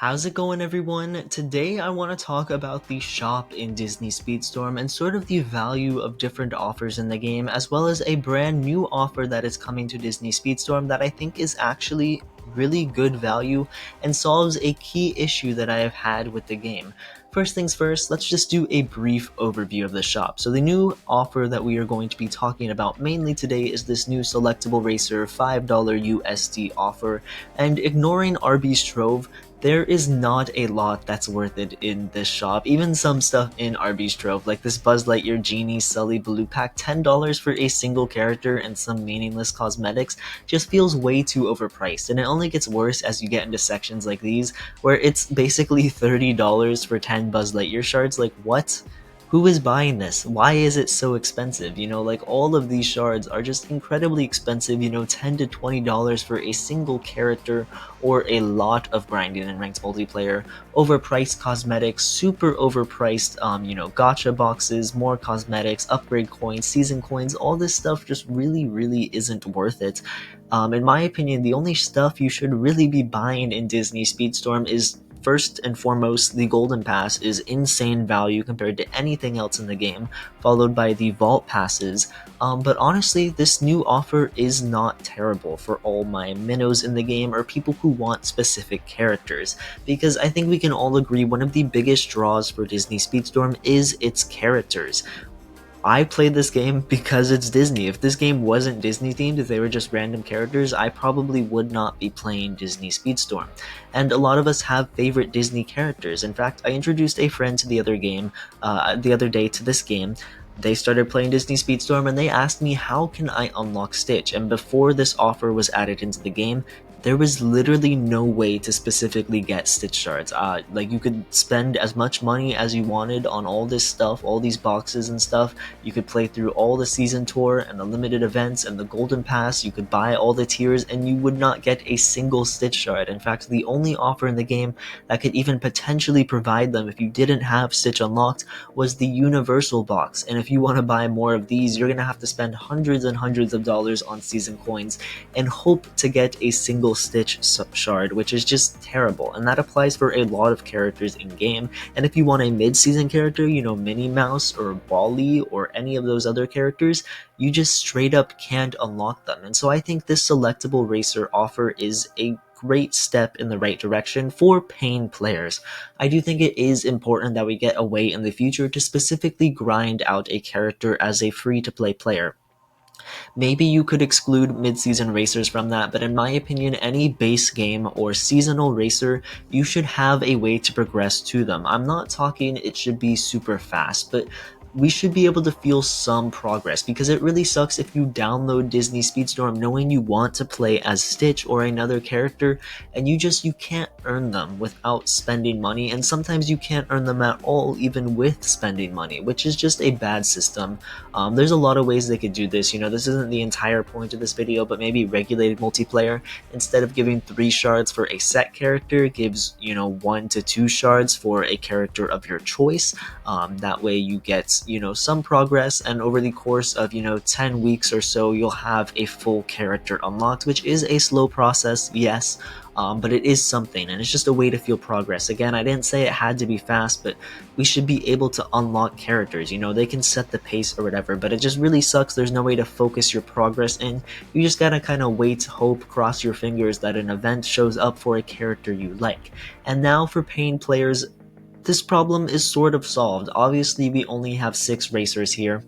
How's it going, everyone? Today I want to talk about the shop in Disney Speedstorm and sort of the value of different offers in the game, as well as a brand new offer that is coming to Disney Speedstorm that I think is actually really good value and solves a key issue that I have had with the game. First things first, let's just do a brief overview of the shop. So the new offer that we are going to be talking about mainly today is this new selectable racer $5 USD offer, and ignoring RB Strove, there is not a lot that's worth it in this shop. Even some stuff in RB's Trove, like this Buzz Lightyear Genie Sully Blue Pack, $10 for a single character and some meaningless cosmetics, just feels way too overpriced. And it only gets worse as you get into sections like these, where it's basically $30 for 10 Buzz Lightyear shards. Like, what? Who is buying this? Why is it so expensive? Like all of these shards are just incredibly expensive, $10 to $20 for a single character or a lot of grinding and ranked multiplayer, overpriced cosmetics, super overpriced, gacha boxes, more cosmetics, upgrade coins, season coins, all this stuff just really isn't worth it. In my opinion, the only stuff you should really be buying in Disney Speedstorm is first and foremost, the Golden Pass is insane value compared to anything else in the game, followed by the Vault Passes. But honestly, this new offer is not terrible for all my minnows in the game or people who want specific characters, because I think we can all agree one of the biggest draws for Disney Speedstorm is its characters. I played this game because it's Disney. If this game wasn't Disney themed, if they were just random characters, I probably would not be playing Disney Speedstorm. And a lot of us have favorite Disney characters. In fact, I introduced a friend to the other day to this game. They started playing Disney Speedstorm and they asked me how can I unlock Stitch, and before this offer was added into the game, there was literally no way to specifically get Stitch shards. Like, you could spend as much money as you wanted on all this stuff, all these boxes and stuff. You could play through all the season tour and the limited events and the Golden Pass. You could buy all the tiers and you would not get a single Stitch shard. In fact, the only offer in the game that could even potentially provide them if you didn't have Stitch unlocked was the Universal box. And if you want to buy more of these, you're going to have to spend hundreds and hundreds of dollars on season coins and hope to get a single Stitch shard, which is just terrible, and that applies for a lot of characters in game. And if you want a mid-season character, Minnie Mouse or Wally or any of those other characters, you just straight up can't unlock them. And so I think this selectable racer offer is a great step in the right direction for paying players. I do think it is important that we get a way in the future to specifically grind out a character as a free-to-play player. Maybe you could exclude mid-season racers from that, but in my opinion, any base game or seasonal racer, you should have a way to progress to them. I'm not talking it should be super fast, but we should be able to feel some progress, because it really sucks if you download Disney Speedstorm knowing you want to play as Stitch or another character and you can't earn them without spending money, and sometimes you can't earn them at all even with spending money, which is just a bad system. There's a lot of ways they could do this. This isn't the entire point of this video, but maybe regulated multiplayer. Instead of giving 3 shards for a set character, gives 1 to 2 shards for a character of your choice. That way you get some progress, and over the course of 10 weeks or so, you'll have a full character unlocked, which is a slow process, yes, but it is something, and it's just a way to feel progress. Again, I didn't say it had to be fast, but we should be able to unlock characters. They can set the pace or whatever, but it just really sucks there's no way to focus your progress in. You just gotta kind of wait, hope, cross your fingers that an event shows up for a character you like. And now for paying players, this problem is sort of solved. Obviously, we only have 6 racers here,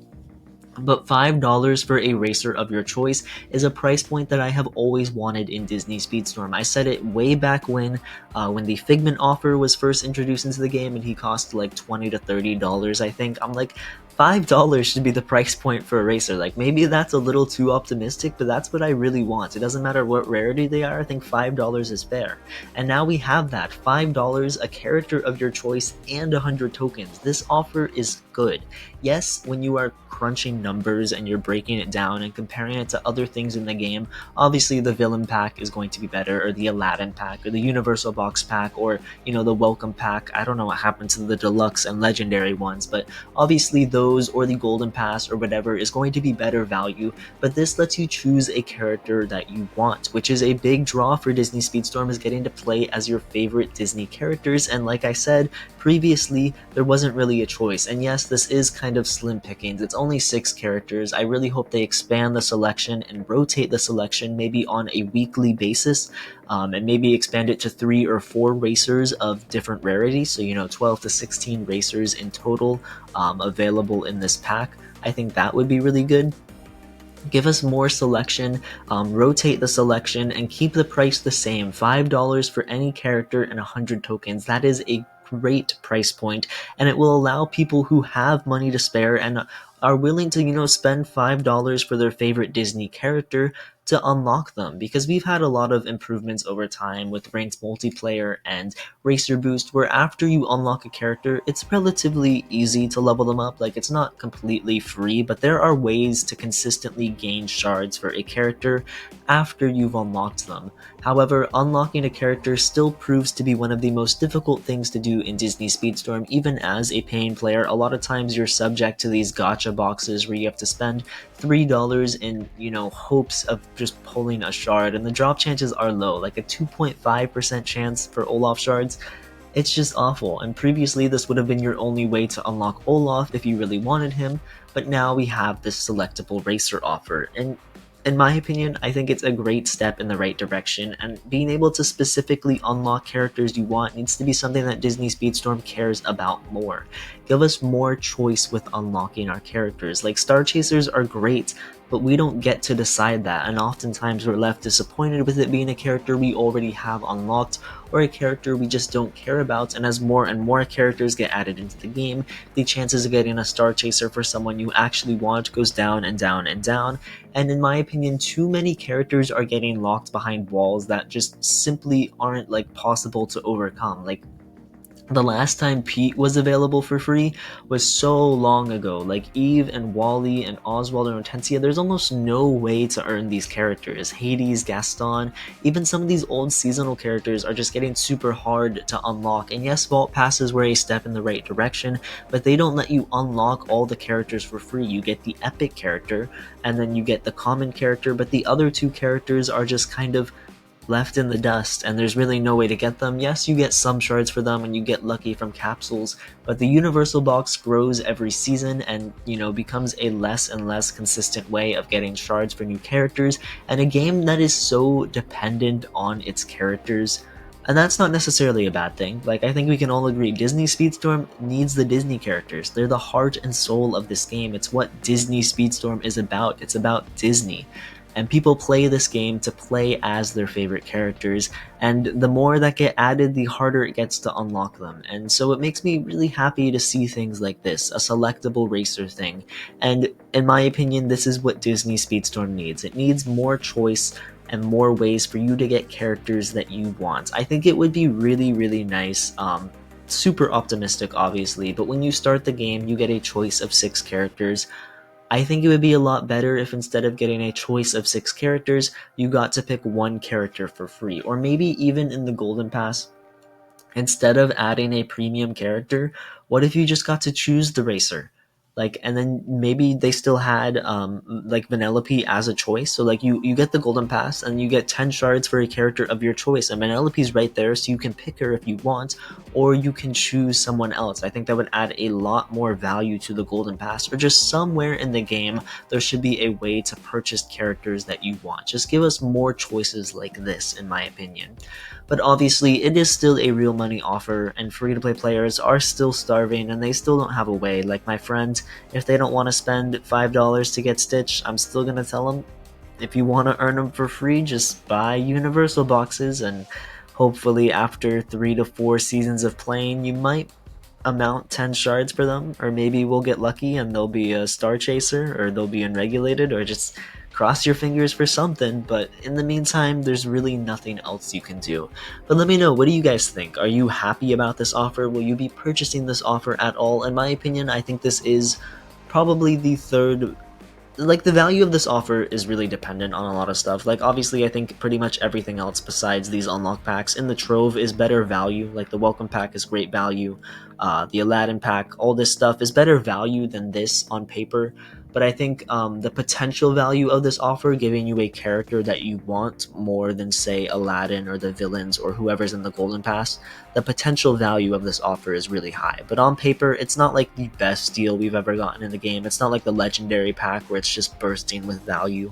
but $5 for a racer of your choice is a price point that I have always wanted in Disney Speedstorm. I said it way back when the Figment offer was first introduced into the game and he cost like $20 to $30, I think. I'm like, $5 should be the price point for a racer. Like, maybe that's a little too optimistic, but that's what I really want. It doesn't matter what rarity they are, I think $5 is fair. And now we have that, $5, a character of your choice, and 100 tokens. This offer is good. Yes, when you are crunching numbers and you're breaking it down and comparing it to other things in the game, obviously the Villain Pack is going to be better, or the Aladdin Pack, or the Universal Box Pack, or, the Welcome Pack. I don't know what happened to the Deluxe and Legendary ones, but obviously those those or the golden pass or whatever is going to be better value, but this lets you choose a character that you want, which is a big draw for Disney Speedstorm, is getting to play as your favorite Disney characters. And like I said previously, there wasn't really a choice. And yes, this is kind of slim pickings. It's only 6 characters. I really hope they expand the selection and rotate the selection maybe on a weekly basis, and maybe expand it to 3 or 4 racers of different rarities. So, 12 to 16 racers in total available in this pack. I think that would be really good. Give us more selection, rotate the selection, and keep the price the same. $5 for any character and 100 tokens. That is a great price point, and it will allow people who have money to spare and are willing to, spend $5 for their favorite Disney character to unlock them, because we've had a lot of improvements over time with ranked multiplayer and racer boost, where after you unlock a character, it's relatively easy to level them up. Like, it's not completely free, but there are ways to consistently gain shards for a character after you've unlocked them. However, unlocking a character still proves to be one of the most difficult things to do in Disney Speedstorm. Even as a paying player, a lot of times you're subject to these gacha boxes where you have to spend $3 in, hopes of just pulling a shard, and the drop chances are low, like a 2.5% chance for Olaf shards. It's just awful, and previously this would have been your only way to unlock Olaf if you really wanted him, but now we have this selectable racer offer, and in my opinion, I think it's a great step in the right direction, and being able to specifically unlock characters you want needs to be something that Disney Speedstorm cares about more. Give us more choice with unlocking our characters. Like, Star Chasers are great, but we don't get to decide that, and oftentimes we're left disappointed with it being a character we already have unlocked, or a character we just don't care about. And as more and more characters get added into the game, the chances of getting a Star Chaser for someone you actually want goes down and down and down. And in my opinion, too many characters are getting locked behind walls that just simply aren't possible to overcome. Like, the last time Pete was available for free was so long ago. Like, Eve and Wally and Oswald and Hortensia, there's almost no way to earn these characters. Hades, Gaston, even some of these old seasonal characters are just getting super hard to unlock. And yes, Vault Passes were a step in the right direction, but they don't let you unlock all the characters for free. You get the epic character, and then you get the common character, but the other 2 characters are just kind of left in the dust, and there's really no way to get them. Yes, you get some shards for them and you get lucky from capsules, but the universal box grows every season and, becomes a less and less consistent way of getting shards for new characters, and a game that is so dependent on its characters. And that's not necessarily a bad thing. Like, I think we can all agree Disney Speedstorm needs the Disney characters. They're the heart and soul of this game. It's what Disney Speedstorm is about. It's about Disney. And people play this game to play as their favorite characters, and the more that get added, the harder it gets to unlock them. And so it makes me really happy to see things like this, a selectable racer thing. And in my opinion, this is what Disney Speedstorm needs. It needs more choice and more ways for you to get characters that you want. I think it would be really, really nice. Super optimistic, obviously, but when you start the game, you get a choice of 6 characters. I think it would be a lot better if instead of getting a choice of 6 characters, you got to pick 1 character for free. Or maybe even in the Golden Pass, instead of adding a premium character, what if you just got to choose the racer? And then maybe they still had Vanellope as a choice. So you get the Golden Pass and you get 10 shards for a character of your choice, and Vanellope's right there, so you can pick her if you want, or you can choose someone else. I think that would add a lot more value to the Golden Pass. Or just somewhere in the game, there should be a way to purchase characters that you want. Just give us more choices like this, in my opinion. But obviously, it is still a real money offer, and free-to-play players are still starving, and they still don't have a way. Like my friend, if they don't want to spend $5 to get Stitch, I'm still going to tell them, if you want to earn them for free, just buy universal boxes, and hopefully after 3 to 4 seasons of playing, you might amount 10 shards for them, or maybe we'll get lucky and they'll be a Star Chaser, or they'll be unregulated, or just cross your fingers for something. But in the meantime, there's really nothing else you can do. But let me know, what do you guys think? Are you happy about this offer? Will you be purchasing this offer at all? In my opinion, I think this is probably the third like the value of this offer is really dependent on a lot of stuff. Like obviously I think pretty much everything else besides these unlock packs in the trove is better value. Like the welcome pack is great value, the Aladdin pack, all this stuff is better value than this on paper. But I think the potential value of this offer, giving you a character that you want more than say Aladdin or the villains or whoever's in the golden pass, the potential value of this offer is really high. But on paper, it's not like the best deal we've ever gotten in the game. It's not like the legendary pack where it's just bursting with value.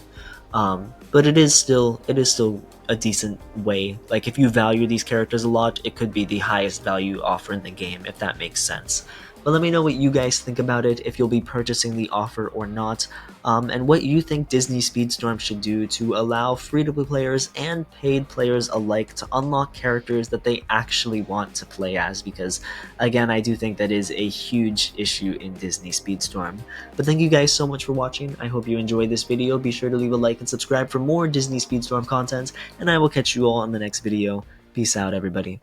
But it is still a decent way. Like if you value these characters a lot, it could be the highest value offer in the game, if that makes sense. But let me know what you guys think about it, if you'll be purchasing the offer or not, and what you think Disney Speedstorm should do to allow free-to-play players and paid players alike to unlock characters that they actually want to play as, because again, I do think that is a huge issue in Disney Speedstorm. But thank you guys so much for watching. I hope you enjoyed this video. Be sure to leave a like and subscribe for more Disney Speedstorm content, and I will catch you all in the next video. Peace out, everybody.